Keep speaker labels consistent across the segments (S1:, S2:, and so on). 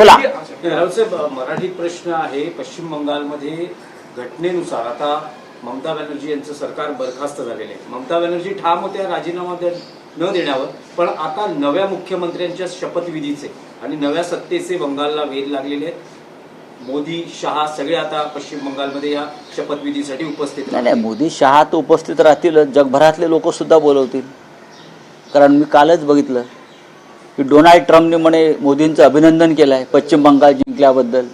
S1: बोला.
S2: मराठी प्रश्न आहे. पश्चिम बंगालमध्ये घटनेनुसार आता ममता बॅनर्जी यांचं सरकार बरखास्त झालेले आहे. ममता बॅनर्जी ठाम होत्या राजीनामा न देण्यावर, पण आता नव्या मुख्यमंत्र्यांच्या शपथविधीचे आणि नव्या सत्तेचे बंगालला वेध लागलेले आहेत. मोदी शहा सगळे आता पश्चिम बंगालमध्ये या शपथविधीसाठी उपस्थित
S1: नाही. मोदी शहा तर उपस्थित राहतील, जगभरातले लोक सुद्धा बोलवतील. कारण मी कालच बघितलं की डोनाल्ड ट्रम्पने म्हणे मोदींचं अभिनंदन केलं आहे पश्चिम बंगाल जिंकल्याबद्दल.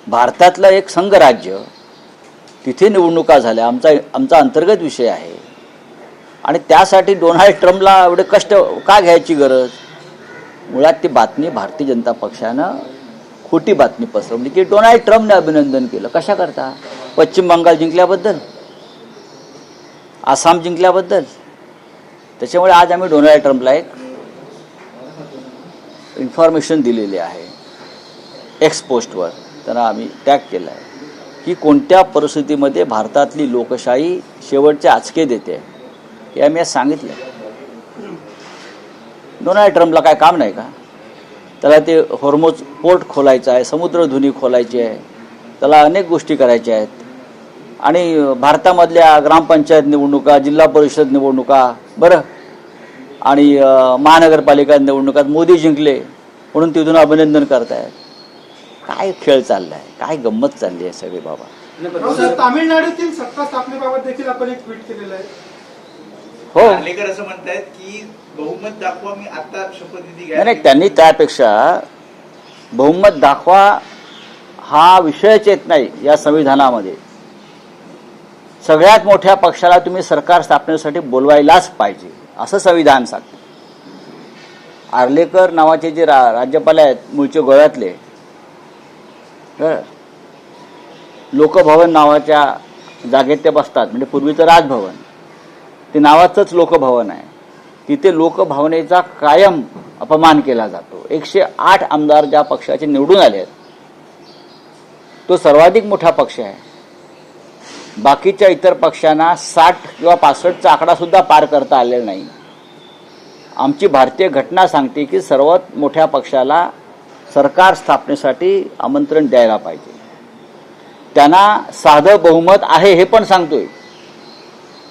S1: भारतातलं एक संघराज्य, तिथे निवडणुका झाल्या, आमचा अंतर्गत विषय आहे. आणि त्यासाठी डोनाल्ड ट्रम्पला एवढे कष्ट का घ्यायची गरज? मुळात ती बातमी भारतीय जनता पक्षानं खोटी बातमी पसरवली की डोनाल्ड ट्रम्पने अभिनंदन केलं. कशा करता? पश्चिम बंगाल जिंकल्याबद्दल, आसाम जिंकल्याबद्दल. त्याच्यामुळे आज आम्ही डोनाल्ड ट्रम्पला एक इन्फॉर्मेशन दिलेली आहे एक्स पोस्टवर. त्यांना आम्ही टॅग केलं आहे की कोणत्या परिस्थितीमध्ये भारतातली लोकशाही शेवटचे आचके देते हे आम्ही आज सांगितलं. डोनाल्ड ट्रम्पला काय काम नाही का? त्याला ते हॉर्मोज पोर्ट खोलायचं आहे, समुद्रधुनी खोलायची आहे, त्याला अनेक गोष्टी करायच्या आहेत. आणि भारतामधल्या ग्रामपंचायत निवडणुका, जिल्हा परिषद निवडणुका, बरं, आणि महानगरपालिका निवडणुकात मोदी जिंकले म्हणून तिथून अभिनंदन करतायत. काय खेळ चाललाय, काय गंमत चालली आहे सगळी बाबा.
S3: तामिळनाडूतील सत्ता स्थापनेबाबत देखील आपण एक ट्विट केलेलं आहे.
S1: हो,
S4: नार्लेकर असं म्हणतायत की बहुमत दाखवा, मी आता शपथविधी घ्या.
S1: नाही, त्यांनी त्यापेक्षा बहुमत दाखवा हा विषयच येत नाही या संविधानामध्ये. सगळ्यात मोठ्या पक्षाला तुम्ही सरकार स्थापनेसाठी बोलवायलाच पाहिजे असं संविधान सांगते. आर्लेकर नावाचे जे राज्यपाल आहेत मूळचे गोव्यातले, लोकभवन नावाच्या जागेत ते बसतात. म्हणजे पूर्वीचं राजभवन, ते नावाचंच लोकभवन आहे. तिथे लोकभावनेचा कायम अपमान केला जातो. 108 आमदार ज्या पक्षाचे निवडून आले आहेत, तो सर्वाधिक मोठा पक्ष आहे. बाकीच्या इतर पक्षांना 60 किंवा 65चा आकडा सुद्धा पार करता आलेला नाही. आमची भारतीय घटना सांगते की सर्वात मोठ्या पक्षाला सरकार स्थापनेसाठी आमंत्रण द्यायला पाहिजे. त्यांना साधं बहुमत आहे हे पण सांगतोय.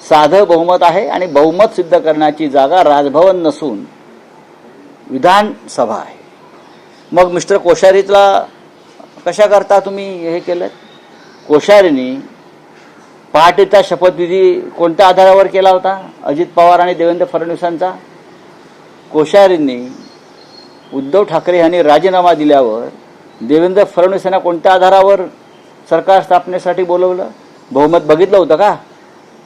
S1: साधं बहुमत आहे आणि बहुमत सिद्ध करण्याची जागा राजभवन नसून विधानसभा आहे. मग मिस्टर कोश्यारीला कशा करता तुम्ही हे केलं? कोश्यारींनी पहाटेचा शपथविधी कोणत्या आधारावर केला होता? अजित पवार आणि देवेंद्र फडणवीसांचा. कोश्यारींनी उद्धव ठाकरे यांनी राजीनामा दिल्यावर देवेंद्र फडणवीस यांना कोणत्या आधारावर सरकार स्थापनेसाठी बोलवलं? बहुमत बघितलं होतं का?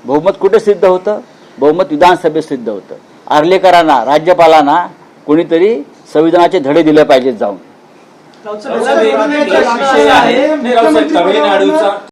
S1: बहुमत कुठे सिद्ध होतं? बहुमत विधानसभेत सिद्ध होतं. आर्लेकरांना, राज्यपालांना कोणीतरी संविधानाचे धडे दिले पाहिजेत जाऊन.
S2: तामिळनाडूचा